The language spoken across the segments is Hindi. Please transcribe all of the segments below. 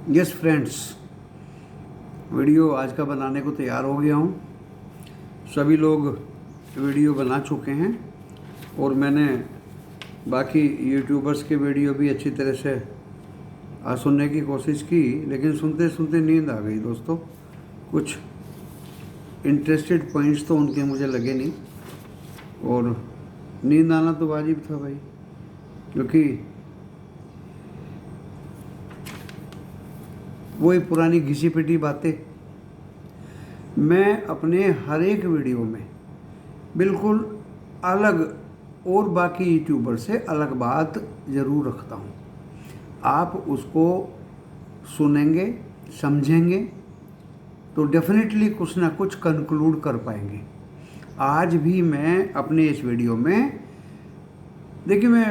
यस फ्रेंड्स, वीडियो आज का बनाने को तैयार हो गया हूँ। सभी लोग वीडियो बना चुके हैं और मैंने बाकी यूट्यूबर्स के वीडियो भी अच्छी तरह से सुनने की कोशिश की, लेकिन सुनते सुनते नींद आ गई दोस्तों। कुछ इंटरेस्टेड पॉइंट्स तो उनके मुझे लगे नहीं और नींद आना तो वाजिब था भाई, क्योंकि वही पुरानी घिसी पिटी बातें। मैं अपने हर एक वीडियो में बिल्कुल अलग और बाकी यूट्यूबर से अलग बात ज़रूर रखता हूँ। आप उसको सुनेंगे, समझेंगे तो डेफिनेटली कुछ ना कुछ कंक्लूड कर पाएंगे। आज भी मैं अपने इस वीडियो में, देखिए, मैं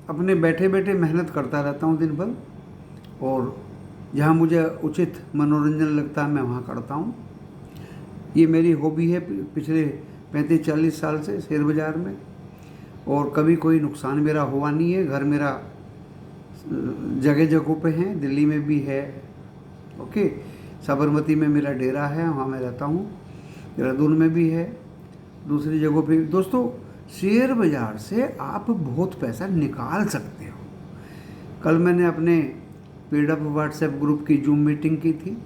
अपने बैठे बैठे मेहनत करता रहता हूँ दिन भर, और जहाँ मुझे उचित मनोरंजन लगता है मैं वहाँ करता हूँ। ये मेरी हॉबी है पिछले 35-40 साल से शेयर बाज़ार में, और कभी कोई नुकसान मेरा हुआ नहीं है। घर मेरा जगह जगहों पे है, दिल्ली में भी है, ओके, साबरमती में मेरा डेरा है, वहाँ मैं रहता हूँ, देहरादून में भी है, दूसरी जगहों पे। दोस्तों, शेयर बाज़ार से आप बहुत पैसा निकाल सकते हो। कल मैंने अपने पेडअप व्हाट्सएप ग्रुप की जूम मीटिंग की थी।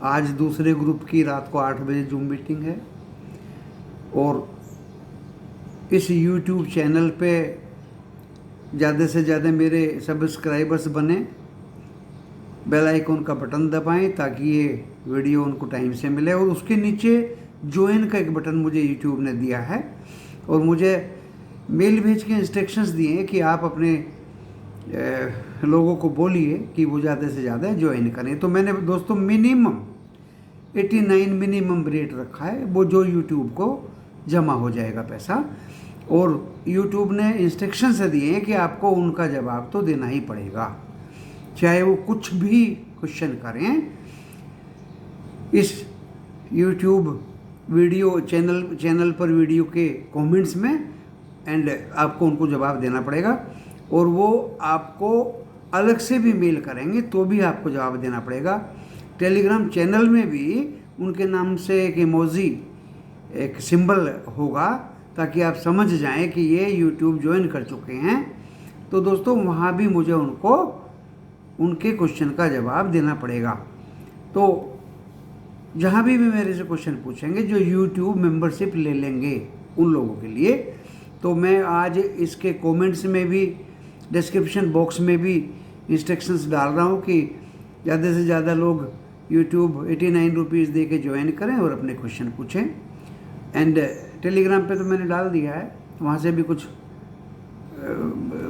आज दूसरे ग्रुप की रात को 8 बजे जूम मीटिंग है, और इस यूट्यूब चैनल पे ज़्यादा से ज़्यादा मेरे सब्सक्राइबर्स बने। बेल आइकन का बटन दबाएं ताकि ये वीडियो उनको टाइम से मिले, और उसके नीचे ज्वाइन का एक बटन मुझे यूट्यूब ने दिया है, और मुझे मेल भेज के इंस्ट्रक्शंस दिए हैं कि आप अपने लोगों को बोलिए कि वो ज़्यादा से ज़्यादा ज्वाइन करें। तो मैंने दोस्तों मिनिमम 89 मिनिमम रेट रखा है, वो जो यूट्यूब को जमा हो जाएगा पैसा, और यूट्यूब ने इंस्ट्रक्शन से दिए हैं कि आपको उनका जवाब तो देना ही पड़ेगा, चाहे वो कुछ भी क्वेश्चन करें इस यूट्यूब वीडियो चैनल पर वीडियो के कमेंट्स में, एंड आपको उनको जवाब देना पड़ेगा। और वो आपको अलग से भी मेल करेंगे तो भी आपको जवाब देना पड़ेगा। टेलीग्राम चैनल में भी उनके नाम से एक इमोजी, एक सिंबल होगा, ताकि आप समझ जाएं कि ये यूट्यूब ज्वाइन कर चुके हैं। तो दोस्तों, वहाँ भी मुझे उनको उनके क्वेश्चन का जवाब देना पड़ेगा। तो जहाँ भी मेरे से क्वेश्चन पूछेंगे, जो यूट्यूब मेंबरशिप ले लेंगे उन लोगों के लिए, तो मैं आज इसके कमेंट्स में भी, डिस्क्रिप्शन बॉक्स में भी इंस्ट्रक्शंस डाल रहा हूँ कि ज़्यादा से ज़्यादा लोग यूट्यूब 89 रुपीज़ दे के ज्वाइन करें और अपने क्वेश्चन पूछें। एंड टेलीग्राम पे तो मैंने डाल दिया है, वहाँ से भी कुछ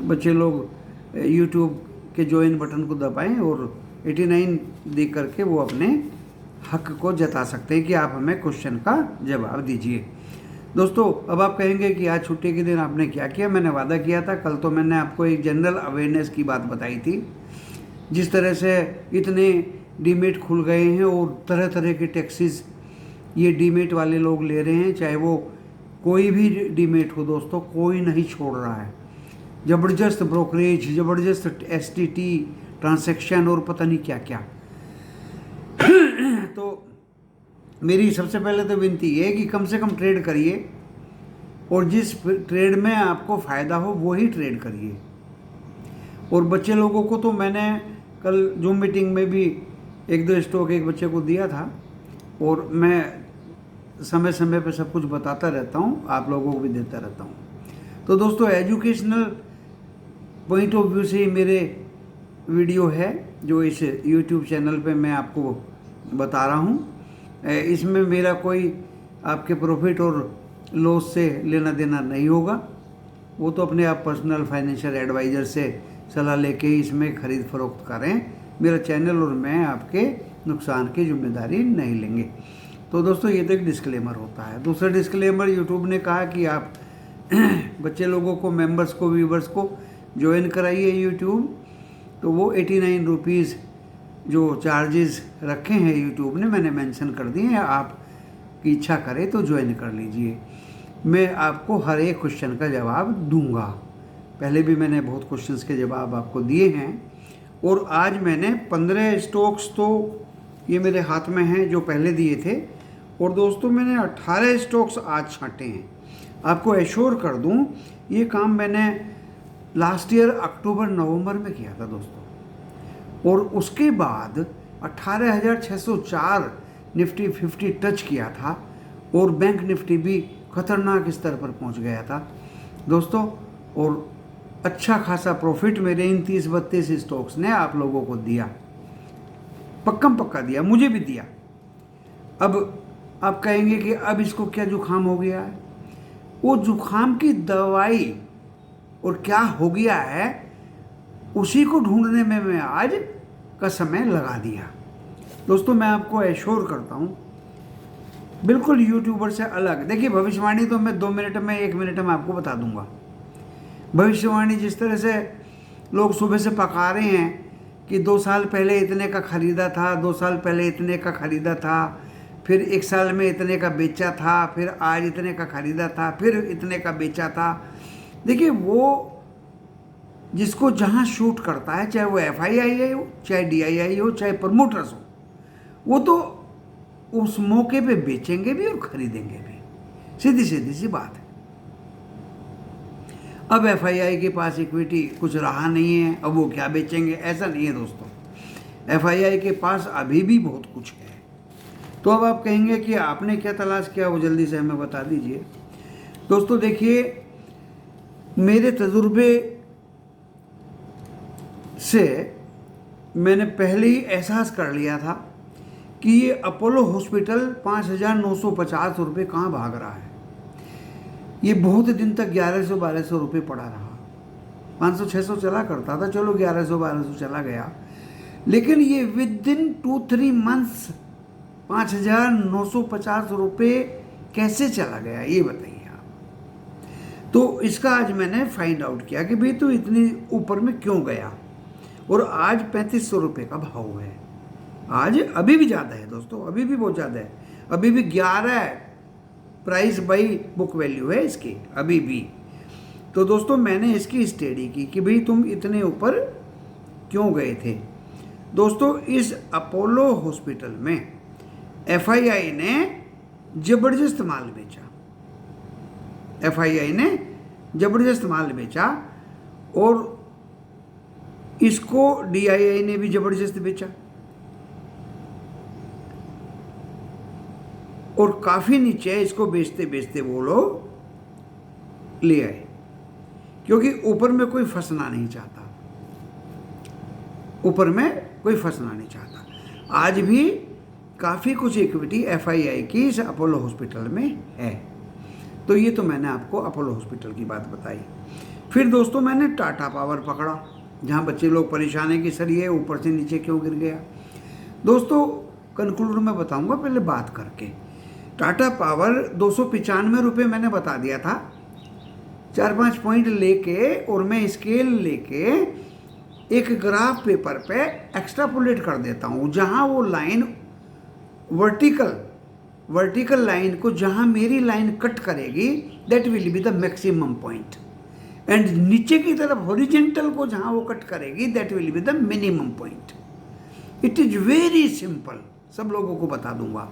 बच्चे लोग यूट्यूब के ज्वाइन बटन को दबाएं और 89 दे करके वो अपने हक को जता सकते हैं कि आप हमें क्वेश्चन का जवाब दीजिए। दोस्तों, अब आप कहेंगे कि आज छुट्टी के दिन आपने क्या किया। मैंने वादा किया था, कल तो मैंने आपको एक जनरल अवेयरनेस की बात बताई थी। जिस तरह से इतने डीमेट खुल गए हैं और तरह तरह के टैक्सेस ये डीमेट वाले लोग ले रहे हैं, चाहे वो कोई भी डीमेट हो दोस्तों, कोई नहीं छोड़ रहा है। ज़बरदस्त ब्रोकरेज, ज़बरदस्त एसटीटी ट्रांजैक्शन और पता नहीं क्या क्या। तो मेरी सबसे पहले तो विनती है कि कम से कम ट्रेड करिए, और जिस ट्रेड में आपको फ़ायदा हो वही ट्रेड करिए। और बच्चे लोगों को तो मैंने कल जूम मीटिंग में भी 1-2 स्टॉक एक बच्चे को दिया था, और मैं समय समय पर सब कुछ बताता रहता हूँ, आप लोगों को भी देता रहता हूँ। तो दोस्तों, एजुकेशनल पॉइंट ऑफ व्यू से मेरे वीडियो है जो इस यूट्यूब चैनल पे मैं आपको बता रहा हूँ। इसमें मेरा कोई आपके प्रॉफिट और लॉस से लेना देना नहीं होगा। वो तो अपने आप पर्सनल फाइनेंशियल एडवाइज़र से सलाह लेके इसमें ख़रीद फरोख्त करें। मेरा चैनल और मैं आपके नुकसान की जिम्मेदारी नहीं लेंगे। तो दोस्तों, ये तो एक डिस्क्लेमर होता है। दूसरा डिस्क्लेमर, यूट्यूब ने कहा कि आप बच्चे लोगों को, मेंबर्स को, व्यूवर्स को ज्वाइन कराइए यूट्यूब, तो वो 89 रुपीज़ जो चार्जेस रखे हैं यूट्यूब ने, मैंने मेंशन कर दिए हैं। आप की इच्छा करे तो ज्वाइन कर लीजिए। मैं आपको हर एक क्वेश्चन का जवाब दूंगा। पहले भी मैंने बहुत क्वेश्चंस के जवाब आपको दिए हैं, और आज मैंने 15 स्टॉक्स तो ये मेरे हाथ में हैं जो पहले दिए थे, और दोस्तों मैंने 18 स्टॉक्स आज छांटे हैं। आपको एश्योर कर दूं, ये काम मैंने लास्ट ईयर अक्टूबर नवंबर में किया था दोस्तों, और उसके बाद 18,604 निफ्टी 50 टच किया था, और बैंक निफ्टी भी खतरनाक स्तर पर पहुंच गया था दोस्तों। और अच्छा खासा प्रॉफिट मेरे इन 30-32 स्टॉक्स ने आप लोगों को दिया, पक्का दिया, मुझे भी दिया। अब आप कहेंगे कि अब इसको क्या जुकाम हो गया है? वो जुकाम की दवाई और क्या हो गया है उसी को ढूंढने में मैं आज का समय लगा दिया दोस्तों। मैं आपको एश्योर करता हूँ, बिल्कुल यूट्यूबर से अलग। देखिए, भविष्यवाणी तो मैं 2 मिनट में 1 मिनट में आपको बता दूंगा। भविष्यवाणी जिस तरह से लोग सुबह से पका रहे हैं कि 2 साल पहले इतने का खरीदा था, 2 साल पहले इतने का खरीदा था, फिर 1 साल में इतने का बेचा था, फिर आज इतने का खरीदा था, फिर इतने का बेचा था। देखिए, वो जिसको जहाँ शूट करता है, चाहे वो FII हो, चाहे DII हो, चाहे प्रमोटर्स हो, वो तो उस मौके पे बेचेंगे भी और खरीदेंगे भी। सीधी सी बात है। अब FII के पास इक्विटी कुछ रहा नहीं है, अब वो क्या बेचेंगे? ऐसा नहीं है दोस्तों, FII के पास अभी भी बहुत कुछ है। तो अब आप कहेंगे कि आपने क्या तलाश किया, वो जल्दी से हमें बता दीजिए दोस्तों। देखिए, मेरे तजुर्बे से मैंने पहले ही एहसास कर लिया था कि ये अपोलो हॉस्पिटल 5,950 रुपये कहाँ भाग रहा है। ये बहुत दिन तक 1100-1200 रुपये पड़ा रहा, 500-600 चला करता था, चलो 1100-1200 चला गया, लेकिन ये विद इन 2-3 मंथ्स 5,950 रुपये कैसे चला गया, ये बताइए आप। तो इसका आज मैंने फाइंड आउट किया कि भाई तो इतनी ऊपर में क्यों गया, और आज 3500 रुपये का भाव है। आज अभी भी ज़्यादा है दोस्तों, अभी भी बहुत ज़्यादा है, अभी भी 11 प्राइस बाई बुक वैल्यू है इसकी अभी भी। तो दोस्तों मैंने इसकी स्टडी की कि भाई तुम इतने ऊपर क्यों गए थे। दोस्तों, इस अपोलो हॉस्पिटल में FII ने ज़बरदस्त माल बेचा, FII ने ज़बरदस्त माल बेचा, और इसको DII ने भी ज़बरदस्त बेचा, और काफ़ी नीचे इसको बेचते बेचते वो लोग ले आए, क्योंकि ऊपर में कोई फंसना नहीं चाहता, ऊपर में कोई फंसना नहीं चाहता। आज भी काफ़ी कुछ इक्विटी FII की इस अपोलो हॉस्पिटल में है। तो ये तो मैंने आपको अपोलो हॉस्पिटल की बात बताई। फिर दोस्तों मैंने टाटा पावर पकड़ा, जहाँ बच्चे लोग परेशान हैं कि सर ये ऊपर से नीचे क्यों गिर गया। दोस्तों कंक्लूड में बताऊंगा, पहले बात करके। टाटा पावर 295 रुपये मैंने बता दिया था, 4-5 पॉइंट लेके और मैं स्केल लेके एक ग्राफ पेपर पे एक्स्ट्रापोलेट कर देता हूँ, जहाँ वो लाइन वर्टिकल लाइन को जहाँ मेरी लाइन कट करेगी that will be the maximum point, and नीचे की तरफ हॉरिजेंटल को जहाँ वो कट करेगी that will be the minimum point. It is very simple, सब लोगों को बता दूंगा,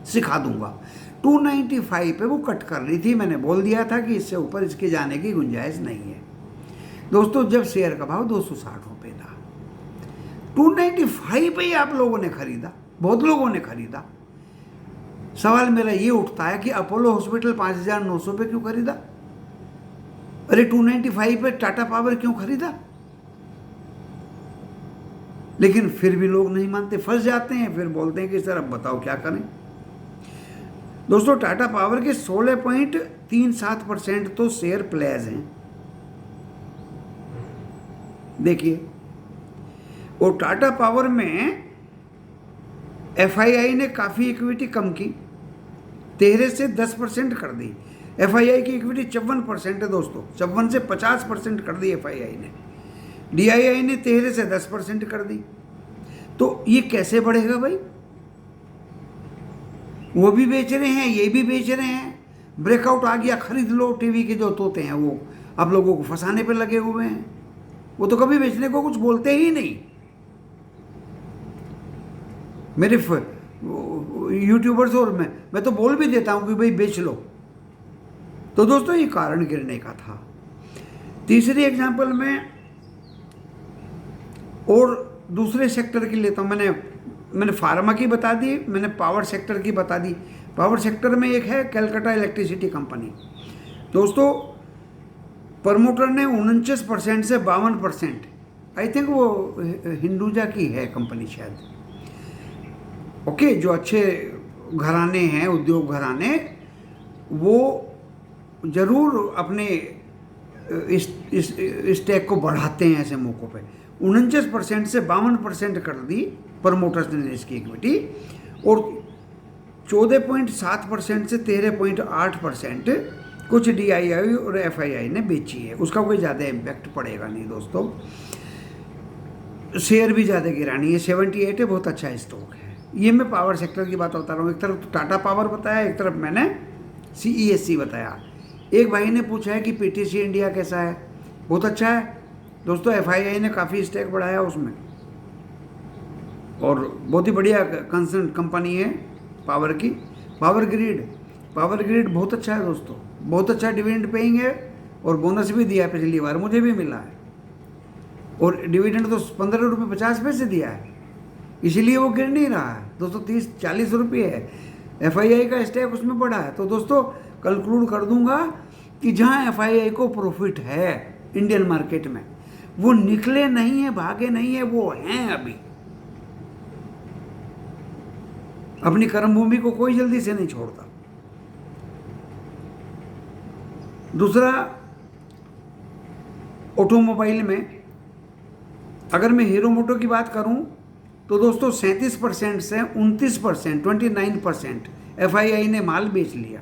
सिखा दूंगा। 295 पे वो कट कर रही थी, मैंने बोल दिया था कि इससे ऊपर इसके जाने की गुंजाइश नहीं है दोस्तों। जब शेयर का भाव 260 रुपये था, 295 पे ही आप लोगों ने खरीदा, बहुत लोगों ने खरीदा। सवाल मेरा ये उठता है कि अपोलो हॉस्पिटल 5,900 पे क्यों खरीदा? अरे 295 पे टाटा पावर क्यों खरीदा? लेकिन फिर भी लोग नहीं मानते, फंस जाते हैं, फिर बोलते हैं कि सर अब बताओ क्या करें। दोस्तों टाटा पावर के 16.37% तो शेयर प्लेज हैं, देखिए। और टाटा पावर में FII ने काफ़ी इक्विटी कम की, 13 से 10% कर दी। FII की इक्विटी 54% है दोस्तों, 54 से 50% कर दी FII ने। DII ने 13 से 10% कर दी। तो ये कैसे बढ़ेगा भाई? वो भी बेच रहे हैं, ये भी बेच रहे हैं, ब्रेकआउट आ गया खरीद लो, टीवी के जो तोते हैं वो आप लोगों को फंसाने पे लगे हुए हैं। वो तो कभी बेचने को कुछ बोलते ही नहीं। मेरे यूट्यूबर्स और मैं तो बोल भी देता हूं कि भाई बेच लो। तो दोस्तों ये कारण गिरने का था। तीसरी एग्जांपल में और दूसरे सेक्टर की लेता हूं। मैंने फार्मा की बता दी, मैंने पावर सेक्टर की बता दी। पावर सेक्टर में एक है कलकत्ता इलेक्ट्रिसिटी कंपनी। दोस्तों प्रमोटर ने 49% से 52%, आई थिंक वो हिंदुजा की है कंपनी शायद, ओके, जो अच्छे घराने हैं, उद्योग घराने, वो जरूर अपने इस स्टेक को बढ़ाते हैं ऐसे मौक़ों पे। 49% से 52% कर दी प्रमोटर्स ने इसकी इक्विटी, और 14.7% से 13.8% कुछ DII और FII ने बेची है। उसका कोई ज़्यादा इम्पैक्ट पड़ेगा नहीं दोस्तों। शेयर भी ज़्यादा गिरा नहीं है, 78 है, बहुत अच्छा स्टॉक है। ये मैं पावर सेक्टर की बात बता रहा हूँ। एक तरफ तो टाटा पावर बताया, एक तरफ मैंने CESC बताया। एक भाई ने पूछा है कि PTC इंडिया कैसा है। बहुत अच्छा है दोस्तों। FII ने काफ़ी स्टेक बढ़ाया उसमें, और बहुत ही बढ़िया कंसर्न कंपनी है पावर की। पावर ग्रिड बहुत अच्छा है दोस्तों, बहुत अच्छा डिविडेंड पेइंग है, और बोनस भी दिया है पिछली बार, मुझे भी मिला है। और डिविडेंड तो 15 रुपये 50 पैसे दिया है, इसीलिए वो गिर नहीं रहा है दोस्तों। 30-40 रुपये है। FII का स्टेक उसमें बढ़ा है। तो दोस्तों कंक्लूड कर दूंगा कि जहाँ FII को प्रॉफिट है इंडियन मार्केट में, वो निकले नहीं है, भागे नहीं है, वो हैं अभी। अपनी कर्मभूमि को कोई जल्दी से नहीं छोड़ता। दूसरा, ऑटोमोबाइल में अगर मैं हीरो मोटो की बात करूं तो दोस्तों 37% से 29%, 29% FII ने माल बेच लिया।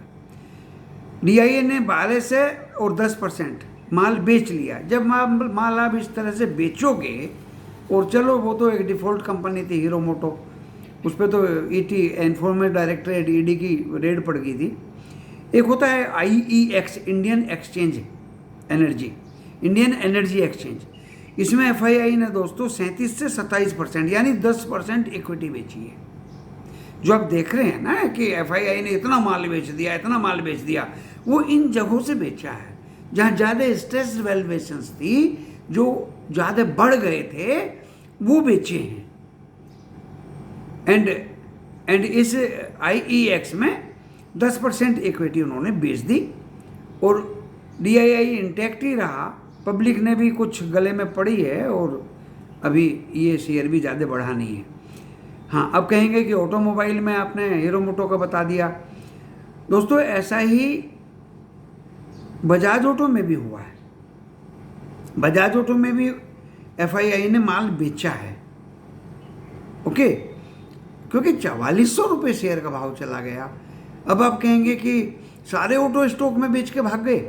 DII ने 12 से और 10% माल बेच लिया। जब माल आप इस तरह से बेचोगे, और चलो वो तो एक डिफ़ॉल्ट कंपनी थी हीरो मोटो, उस पर तो ET एनफोर्समेंट डायरेक्टरेट ED की रेड पड़ गई थी। एक होता है IEX, इंडियन एनर्जी एक्सचेंज। इसमें FII ने दोस्तों 37 से 27%, यानी 10% इक्विटी बेची है। जो आप देख रहे हैं ना कि FII ने इतना माल बेच दिया, वो इन जगहों से बेचा है जहाँ ज़्यादा स्ट्रेस्ड वैल्यूएशंस थी, जो ज़्यादा बढ़ गए थे, वो बेचे हैं। एंड इस IEX में 10% इक्विटी उन्होंने बेच दी, और DII इंटैक्ट ही रहा। पब्लिक ने भी कुछ गले में पड़ी है, और अभी ये शेयर भी ज़्यादा बढ़ा नहीं है। हाँ, अब कहेंगे कि ऑटोमोबाइल में आपने हीरो मोटो का बता दिया। दोस्तों ऐसा ही बजाज ऑटो में भी हुआ है। बजाज ऑटो में भी FII ने माल बेचा है, ओके, क्योंकि 4400 रुपये शेयर का भाव चला गया। अब आप कहेंगे कि सारे ऑटो स्टॉक में बेच के भाग गए।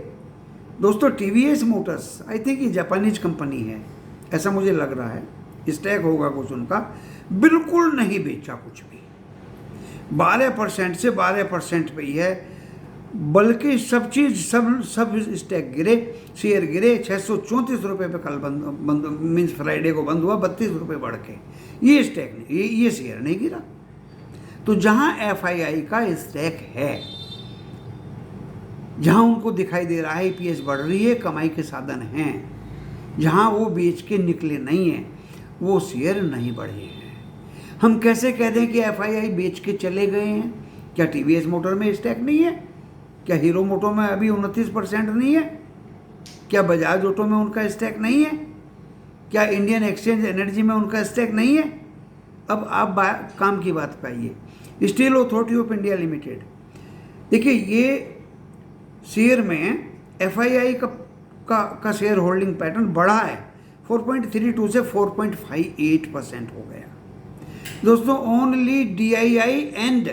दोस्तों TVS मोटर्स, आई थिंक ये जापानीज कंपनी है, ऐसा मुझे लग रहा है, स्टैक होगा कुछ उनका, बिल्कुल नहीं बेचा कुछ भी। 12% से 12% पे ही है, बल्कि सब स्टैक गिरे, शेयर गिरे। 634 रुपये पे कल बंद मीन्स फ्राइडे को बंद हुआ, 32 रुपये बढ़ के। ये स्टैक नहीं, ये शेयर नहीं गिरा। तो जहाँ FII का स्टैक है, जहाँ उनको दिखाई दे रहा है EPS बढ़ रही है, कमाई के साधन हैं, जहाँ वो बेच के निकले नहीं हैं, वो शेयर नहीं बढ़े हैं। हम कैसे कह दें कि FII बेच के चले गए हैं? क्या TVS मोटर में स्टैक नहीं है? क्या हीरो मोटो में अभी 29% नहीं है? क्या बजाज ऑटो में उनका स्टैक नहीं है? क्या इंडियन एक्सचेंज एनर्जी में उनका स्टैक नहीं है? अब आप काम की बात पे आइए। Steel authority of India limited, देखिए ये शेयर में FII का शेयर होल्डिंग पैटर्न बढ़ा है, 4.32 से 4.58% हो गया। दोस्तों ओनली DII एंड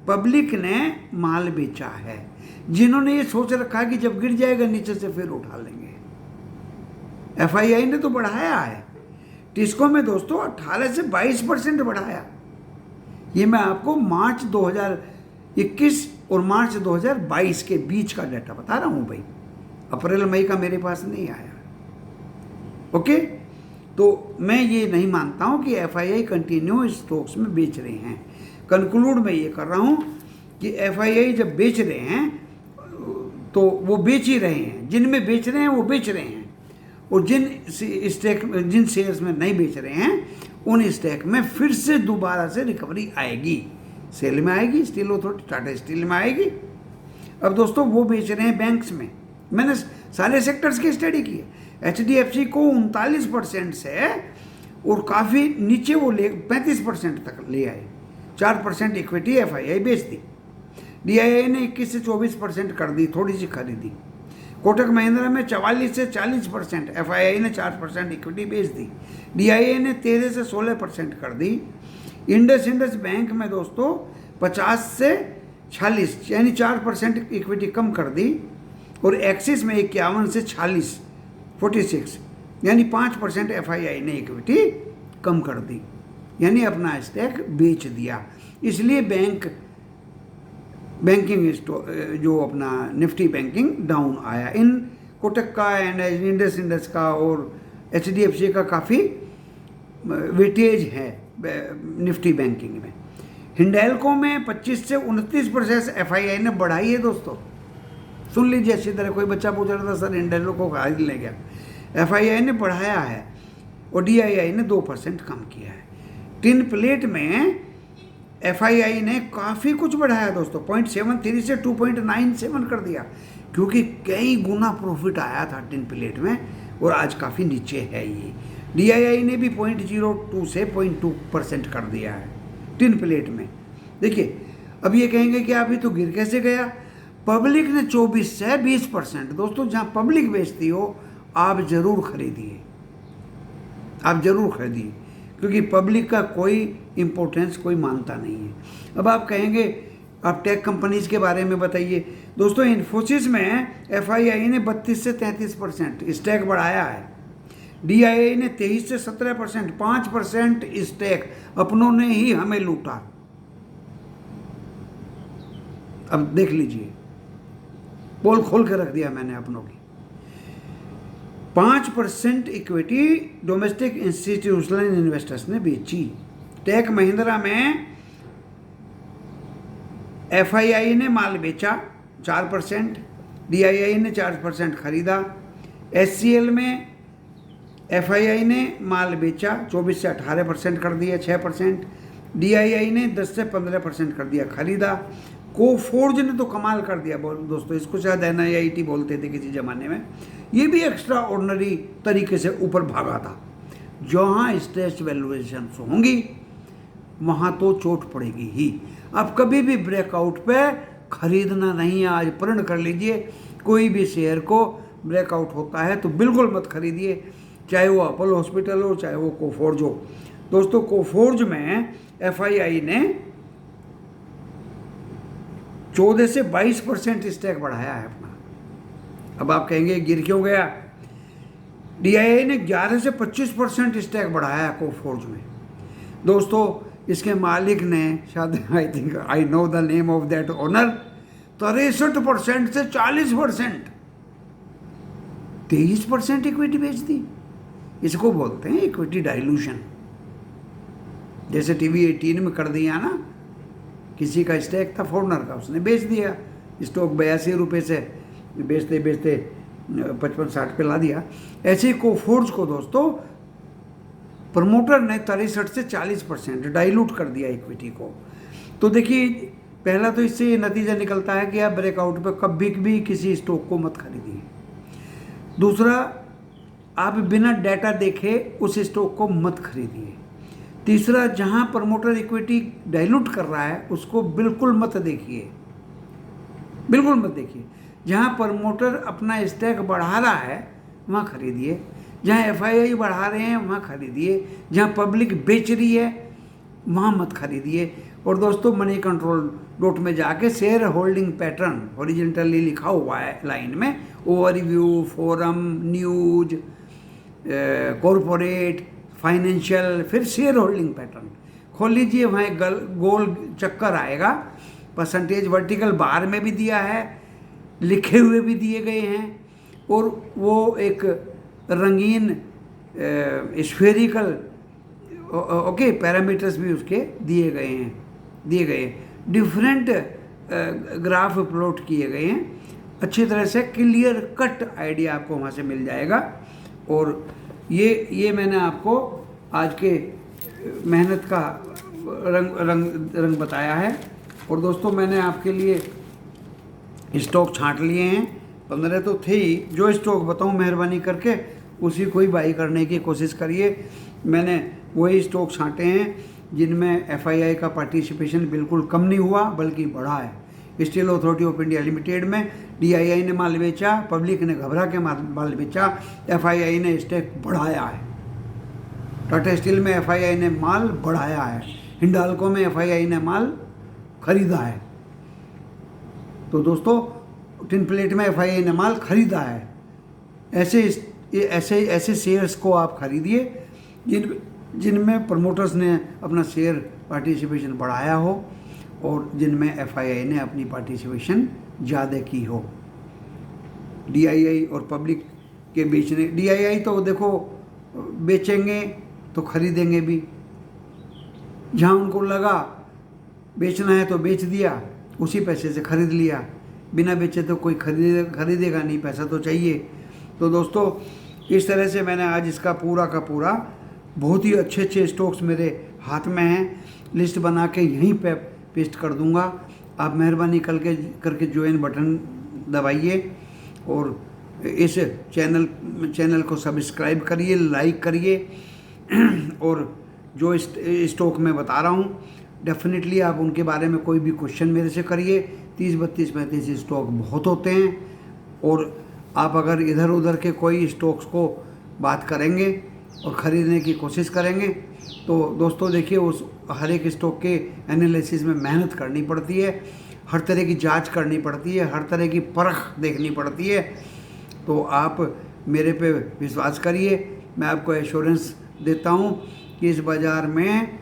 पब्लिक ने माल बेचा है, जिन्होंने ये सोच रखा कि जब गिर जाएगा नीचे से फिर उठा लेंगे। FII ने तो बढ़ाया है। टिस्को में दोस्तों 18 से 22% बढ़ाया। ये मैं आपको मार्च 2021 और मार्च 2022 के बीच का डाटा बता रहा हूँ भाई, अप्रैल मई का मेरे पास नहीं आया। ओके, तो मैं ये नहीं मानता हूँ कि एफआईआई कंटिन्यू स्टॉक्स में बेच रहे हैं। कंक्लूड मैं ये कर रहा हूँ कि एफआईआई जब बेच रहे हैं तो वो बेच ही रहे हैं, जिनमें बेच रहे हैं वो बेच रहे हैं, और जिन शेयर्स में नहीं बेच रहे हैं उन स्टॉक में फिर से दोबारा से रिकवरी आएगी, सेल में आएगी, स्टील अथॉरिटी टाटा स्टील में आएगी। अब दोस्तों वो बेच रहे हैं बैंक्स में, मैंने सारे सेक्टर्स की स्टडी की है। HDFC को 39% से और काफ़ी नीचे वो 35% तक ले आए, 4% इक्विटी एफआईआई बेच दी। DII ने 21 से 24% कर दी, थोड़ी सी खरीदी। कोटक महिंद्रा में 44 से 40%, एफआईआई ने 4% इक्विटी बेच दी। DII ने 13 से 16% कर दी। इंडस बैंक में दोस्तों 50 से 46 यानी 4% इक्विटी कम कर दी, और एक्सिस में 51 से 46 यानी 5% एफआईआई ने इक्विटी कम कर दी, यानी अपना स्टॉक बेच दिया। इसलिए बैंकिंग जो अपना निफ्टी बैंकिंग डाउन आया। इन कोटक का एंड इंडस का और HDFC का काफ़ी वेटेज है निफ्टी बैंकिंग में। हिंडेल्को में 25 से 29% एफआईआई ने बढ़ाई है दोस्तों। सुन लीजिए अच्छी तरह, कोई बच्चा पूछ रहा था सर हिंडेल्को को खरीद ले गया, एफआईआई ने बढ़ाया है और DII ने 2% कम किया है। टिन प्लेट में एफआईआई ने काफ़ी कुछ बढ़ाया दोस्तों, 0.73 से 2.97 कर दिया, क्योंकि कई गुना प्रॉफिट आया था टिन प्लेट में और आज काफ़ी नीचे है ये। DII ने भी 0.02 से 0.2% कर दिया है टिन प्लेट में। देखिए अब ये कहेंगे कि अभी तो गिर कैसे गया, पब्लिक ने 24 से 20%। दोस्तों जहाँ पब्लिक बेचती हो आप ज़रूर खरीदिए, आप ज़रूर खरीदिए, क्योंकि पब्लिक का कोई इम्पोर्टेंस कोई मानता नहीं है। अब आप कहेंगे आप टेक कंपनीज के बारे में बताइए। दोस्तों इन्फोसिस में एफआईआई ने 32 से 33% स्टॉक बढ़ाया है। DII ने 23 से 17%, 5% स्टॉक अपनों ने ही हमें लूटा। अब देख लीजिए, पोल खोल के रख दिया मैंने अपनों की। 5% इक्विटी डोमेस्टिक इंस्टीट्यूशनल इन्वेस्टर्स ने बेची। टेक महिंद्रा में एफआईआई ने माल बेचा 4%, DII ने 4% खरीदा। HCL में एफआईआई ने माल बेचा 24 से 18% कर दिया, 6%। DII ने 10 से 15% कर दिया, खरीदा। कोफोर्ज ने तो कमाल कर दिया दोस्तों, इसको शायद NIIT बोलते थे किसी ज़माने में। ये भी एक्स्ट्रा ऑर्डिनरी तरीके से ऊपर भागा था। जहाँ स्ट्रेच वैल्यूएशन होंगी वहाँ तो चोट पड़ेगी ही। अब कभी भी ब्रेकआउट पे खरीदना नहीं है, आज प्रण कर लीजिए। कोई भी शेयर को ब्रेकआउट होता है तो बिल्कुल मत खरीदिए, चाहे वो अपोलो हॉस्पिटल हो चाहे वो कोफोर्ज हो। दोस्तों कोफोर्ज में एफआईआई ने 14 से 22% स्टॉक बढ़ाया है अपना। अब आप कहेंगे गिर क्यों गया? DII ने 11 से 25% स्टॉक बढ़ाया है कोफोर्ज में। दोस्तों इसके मालिक ने शायद I know the name of that owner, 63% से 40%, 23% इक्विटी बेच दी। इसको बोलते हैं इक्विटी डाइल्यूशन। जैसे TV 18 में कर दिया ना, किसी का स्टॉक था फॉरनर का, उसने बेच दिया, स्टॉक 82 रुपये से बेचते बेचते 55-60 पे ला दिया। ऐसे ही कोफोर्ज को दोस्तों प्रमोटर ने 63 से 40% डाइल्यूट कर दिया इक्विटी को। तो देखिए पहला तो इससे ये नतीजा निकलता है कि आप ब्रेकआउट पे कभी भी किसी स्टॉक को मत खरीदिए। दूसरा, आप बिना डाटा देखे उस स्टॉक को मत खरीदिए। तीसरा, जहां प्रमोटर इक्विटी डाइल्यूट कर रहा है उसको बिल्कुल मत देखिए, बिल्कुल मत देखिए। जहां प्रमोटर अपना स्टॉक बढ़ा रहा है वहाँ खरीदिए, जहाँ एफआईआई बढ़ा रहे हैं वहाँ खरीदिए, जहाँ पब्लिक बेच रही है वहाँ मत खरीदिए। और दोस्तों मनी कंट्रोल डॉट में जाके शेयर होल्डिंग पैटर्न हॉरिजॉन्टली लिखा हुआ है लाइन में, overview, forum, news, corporate, financial, फिर शेयर होल्डिंग पैटर्न खोल लीजिए। वहाँ एक गोल चक्कर आएगा, परसेंटेज वर्टिकल बार में भी दिया है, लिखे हुए भी दिए गए हैं, और वो एक रंगीन स्फेरिकल ओके पैरामीटर्स भी उसके दिए गए डिफरेंट ग्राफ प्लॉट किए गए हैं। अच्छी तरह से क्लियर कट आइडिया आपको वहाँ से मिल जाएगा। और ये मैंने आपको आज के मेहनत का रंग बताया है। और दोस्तों मैंने आपके लिए स्टॉक छांट लिए हैं, 15 तो थे ही। जो स्टॉक बताऊं मेहरबानी करके उसी को ही बाई करने की कोशिश करिए। मैंने वही स्टॉक छांटे हैं जिनमें एफआईआई का पार्टिसिपेशन बिल्कुल कम नहीं हुआ बल्कि बढ़ा है। Steel authority of India limited में डीआईआई ने माल बेचा, पब्लिक ने घबरा के माल बेचा, एफआईआई ने स्टेक बढ़ाया है। टाटा स्टील में एफआईआई ने माल बढ़ाया है, हिंडाल्को में एफआईआई ने माल खरीदा है। तो दोस्तों टिन प्लेट में एफआईआई ने माल खरीदा है। ऐसे शेयर्स को आप खरीदिए जिनमें प्रमोटर्स ने अपना शेयर पार्टिसिपेशन बढ़ाया हो और जिनमें एफआईआई ने अपनी पार्टिसिपेशन ज़्यादा की हो। डीआईआई और पब्लिक के बेचने, डीआईआई तो देखो बेचेंगे तो खरीदेंगे भी, जहाँ उनको लगा बेचना है तो बेच दिया, उसी पैसे से खरीद लिया। बिना बेचे तो कोई खरीदेगा नहीं, पैसा तो चाहिए। तो दोस्तों इस तरह से मैंने आज इसका पूरा का पूरा बहुत ही अच्छे स्टॉक्स मेरे हाथ में हैं, लिस्ट बना के यहीं पे पेस्ट कर दूंगा। आप मेहरबानी करके ज्वाइन बटन दबाइए और इस चैनल को सब्सक्राइब करिए, लाइक करिए। और जो स्टॉक मैं बता रहा हूँ डेफिनेटली आप उनके बारे में कोई भी क्वेश्चन मेरे से करिए। 30, 32, 35 स्टॉक बहुत होते हैं और आप अगर इधर उधर के कोई स्टॉक्स को बात करेंगे और ख़रीदने की कोशिश करेंगे तो दोस्तों देखिए उस हर एक स्टॉक के एनालिसिस में मेहनत करनी पड़ती है, हर तरह की जांच करनी पड़ती है, हर तरह की परख देखनी पड़ती है। तो आप मेरे पे विश्वास करिए, मैं आपको एश्योरेंस देता हूँ कि इस बाज़ार में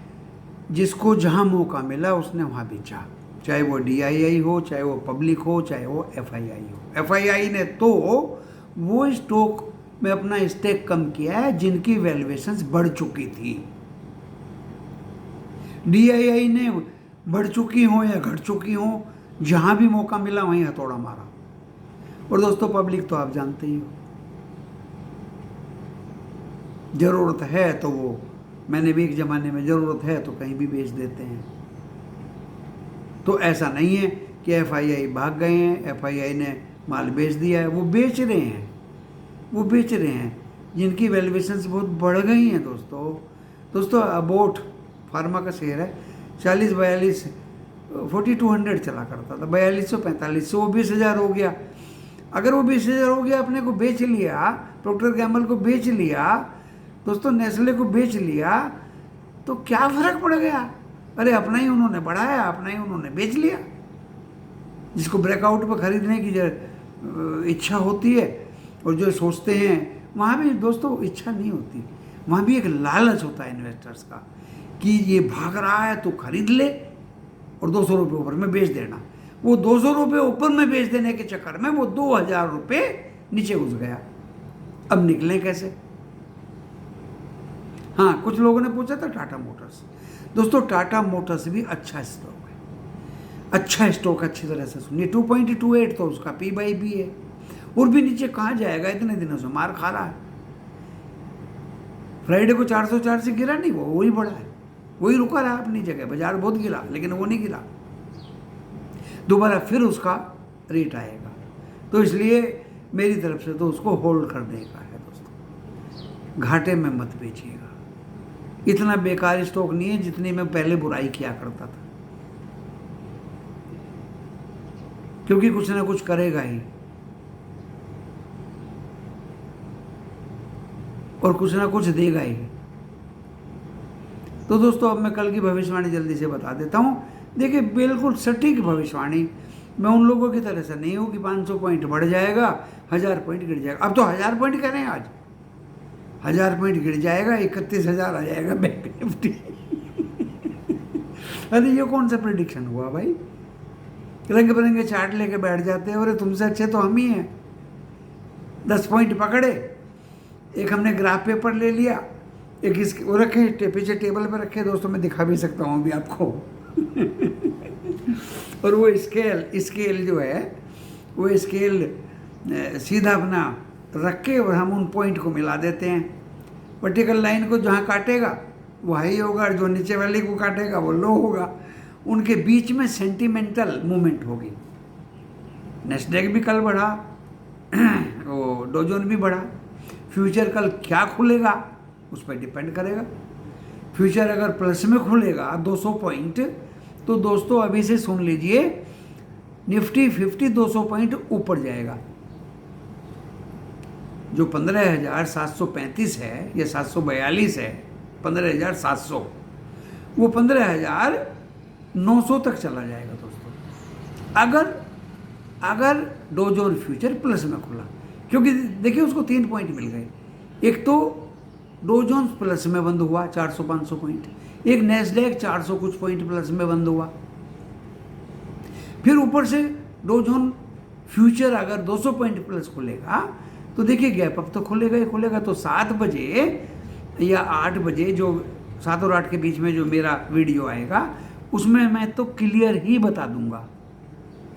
जिसको जहाँ मौका मिला उसने वहाँ बेचा, चाहे वो डीआईआई हो, चाहे वो पब्लिक हो, चाहे वो एफआईआई हो। एफआईआई ने तो वो स्टॉक में अपना स्टेक कम किया है जिनकी वैल्यूएशंस बढ़ चुकी थी। डीआईआई ने बढ़ चुकी हो या घट चुकी हो, जहाँ भी मौका मिला वहीं हथौड़ा मारा। और दोस्तों पब्लिक तो आप जानते ही हो, ज़रूरत है तो वो, मैंने भी एक ज़माने में ज़रूरत है तो कहीं भी बेच देते हैं। तो ऐसा नहीं है कि एफआईआई भाग गए हैं, एफआईआई ने माल बेच दिया है। वो बेच रहे हैं जिनकी वैल्यूएशंस बहुत बढ़ गई हैं। दोस्तों अबोट फार्मा का शेयर है 40-42 4200 चला करता था, 4200-4500, वो 20,000 हो गया। अगर वो 20,000 हो गया, अपने को बेच लिया, प्रॉक्टर गैम्बल को बेच लिया, दोस्तों नेस्ले को बेच लिया, तो क्या फर्क पड़ गया? अरे अपना ही उन्होंने बढ़ाया, अपना ही उन्होंने बेच लिया। जिसको ब्रेकआउट पर खरीदने की इच्छा होती है और जो सोचते हैं, वहाँ भी दोस्तों इच्छा नहीं होती, वहाँ भी एक लालच होता है इन्वेस्टर्स का कि ये भाग रहा है तो खरीद ले और 200 रुपये ऊपर में बेच देना। वो 200 रुपये ऊपर में बेच देने के चक्कर में वो 2,000 रुपये नीचे घुस गया। अब निकले कैसे? हाँ, कुछ लोगों ने पूछा था टाटा मोटर्स। दोस्तों टाटा मोटर्स भी अच्छा स्टॉक है, अच्छा स्टॉक, अच्छी तरह से सुनिए। 2.28 तो उसका P/B है, और भी नीचे कहाँ जाएगा? इतने दिनों से मार खा रहा है। फ्राइडे को 404 से गिरा नहीं, वो वही बढ़ा है, वही रुका रहा अपनी जगह। बाजार बहुत गिरा लेकिन वो नहीं गिरा, दोबारा फिर उसका रेट आएगा। तो इसलिए मेरी तरफ से तो उसको होल्ड करने का है दोस्तों, घाटे में मत बेचिएगा। इतना बेकार स्टॉक नहीं है जितनी मैं पहले बुराई किया करता था, क्योंकि कुछ ना कुछ करेगा ही और कुछ ना कुछ देगा ही। तो दोस्तों अब मैं कल की भविष्यवाणी जल्दी से बता देता हूँ। देखिए बिल्कुल सटीक भविष्यवाणी, मैं उन लोगों की तरह से नहीं हूँ कि 500 पॉइंट बढ़ जाएगा, 1000 पॉइंट गिर जाएगा। अब तो 1000 पॉइंट करें, आज 1000 पॉइंट गिर जाएगा, 31,000 आ जाएगा बैंक निफ्टी। अरे ये कौन सा प्रेडिक्शन हुआ भाई? रंग बिरंगे चार्ट लेके बैठ जाते हैं, अरे तुमसे अच्छे तो हम ही हैं। 10 पॉइंट पकड़े, एक हमने ग्राफ पेपर ले लिया, एक इसके वो रखे पीछे टेबल पे रखे दोस्तों, मैं दिखा भी सकता हूँ अभी आपको और वो स्केल जो है वो स्केल सीधा अपना रख के और हम उन पॉइंट को मिला देते हैं। वर्टिकल लाइन को जहाँ काटेगा वो हाई होगा और जो नीचे वाले को काटेगा वो लो होगा। उनके बीच में सेंटिमेंटल मूवमेंट होगी। नेस्डैक भी कल बढ़ा, वो डॉजन भी बढ़ा। फ्यूचर कल क्या खुलेगा उस पर डिपेंड करेगा। फ्यूचर अगर प्लस में खुलेगा 200 पॉइंट तो दोस्तों अभी से सुन लीजिए, निफ्टी 50 200 पॉइंट ऊपर जाएगा। जो 15,735 है या 742 है, 15,700, वो 15,900 तक चला जाएगा दोस्तों, अगर डॉ जोन्स फ्यूचर प्लस में खुला। क्योंकि देखिए उसको 3 पॉइंट मिल गए। एक तो डॉ जोन्स प्लस में बंद हुआ 400-500 पॉइंट, एक नेस्डैक 400 कुछ पॉइंट प्लस में बंद हुआ। फिर ऊपर से डॉ जोन्स फ्यूचर अगर 200 पॉइंट प्लस खुलेगा तो देखिए गैप अप तो खुलेगा ही खुलेगा। तो 7 बजे या 8 बजे, जो 7 और 8 के बीच में जो मेरा वीडियो आएगा उसमें मैं तो क्लियर ही बता दूंगा,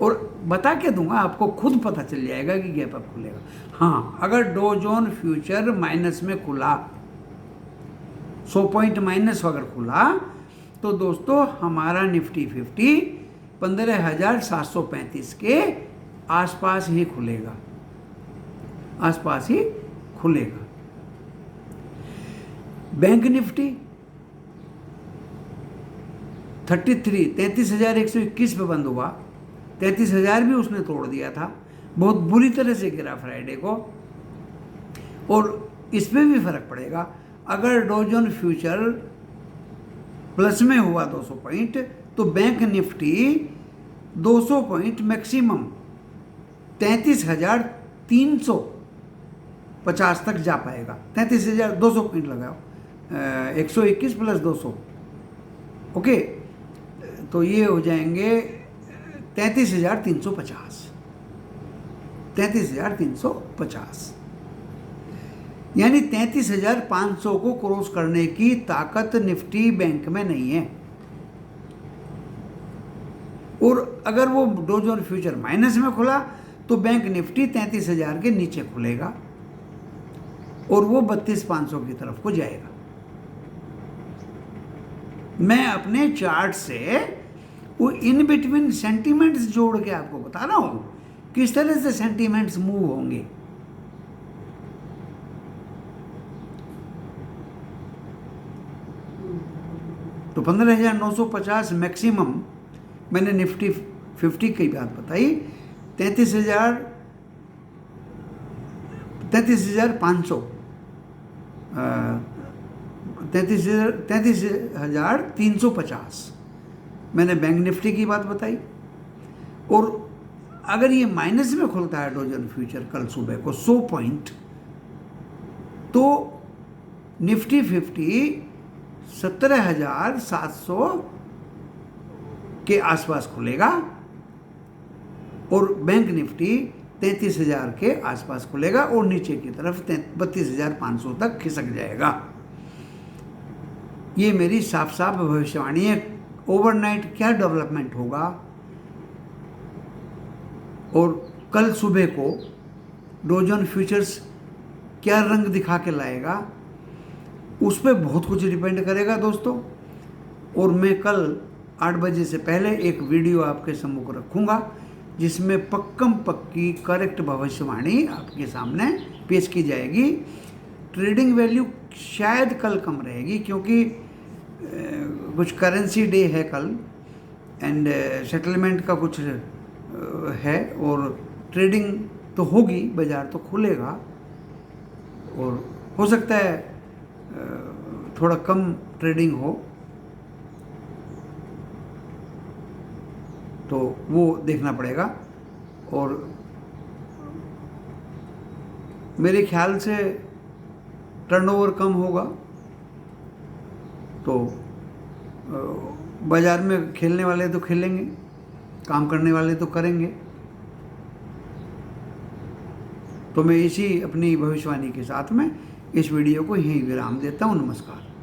और बता के दूंगा, आपको खुद पता चल जाएगा कि गैप अप खुलेगा। हाँ, अगर डॉ जोन्स फ्यूचर माइनस में खुला, 100 पॉइंट माइनस अगर खुला तो दोस्तों हमारा निफ्टी 50 15,735 के आसपास ही खुलेगा, आसपास ही खुलेगा। बैंक निफ्टी 33,121 पे बंद हुआ। 33,000 भी उसने तोड़ दिया था, बहुत बुरी तरह से गिरा फ्राइडे को, और इस पे भी फर्क पड़ेगा। अगर डॉ जोन्स फ्यूचर प्लस में हुआ 200 पॉइंट तो बैंक निफ्टी 200 पॉइंट मैक्सिमम 33,350 तक जा पाएगा। 33,200 पॉइंट लगाओ, 121 प्लस 200, ओके, तो ये हो जाएंगे 33,350, 33,350, यानी 33,500 को क्रॉस करने की ताकत निफ्टी बैंक में नहीं है। और अगर वो डॉ जोन्स फ्यूचर माइनस में खुला तो बैंक निफ्टी 33,000 के नीचे खुलेगा और वो 32,500 की तरफ को जाएगा। मैं अपने चार्ट से वो इन बिटवीन सेंटीमेंट्स जोड़ के आपको बता रहा हूं किस तरह से सेंटीमेंट्स मूव होंगे। तो 15,950 मैक्सिमम मैंने निफ्टी 50 की बात बताई। 33,500 33,350 मैंने बैंक निफ्टी की बात बताई। और अगर ये माइनस में खुलता है डॉ जोन्स फ्यूचर कल सुबह को 100 पॉइंट तो निफ्टी 50 17,700 के आसपास खुलेगा और बैंक निफ्टी 33,000 के आसपास खुलेगा और नीचे की तरफ 32,500 तक खिसक जाएगा। ये मेरी साफ साफ भविष्यवाणी है। ओवरनाइट क्या डेवलपमेंट होगा और कल सुबह को डॉ जोन्स फ्यूचर्स क्या रंग दिखा के लाएगा, उस पर बहुत कुछ डिपेंड करेगा दोस्तों। और मैं कल 8 बजे से पहले एक वीडियो आपके सम्मुख रखूंगा जिसमें पक्कम पक्की करेक्ट भविष्यवाणी आपके सामने पेश की जाएगी। ट्रेडिंग वैल्यू शायद कल कम रहेगी क्योंकि कुछ करेंसी डे है कल एंड सेटलमेंट का कुछ है और ट्रेडिंग तो होगी, बाजार तो खुलेगा और हो सकता है थोड़ा कम ट्रेडिंग हो, तो वो देखना पड़ेगा। और मेरे ख्याल से टर्नओवर कम होगा तो बाज़ार में खेलने वाले तो खेलेंगे, काम करने वाले तो करेंगे। तो मैं इसी अपनी भविष्यवाणी के साथ में इस वीडियो को यहीं विराम देता हूँ। नमस्कार।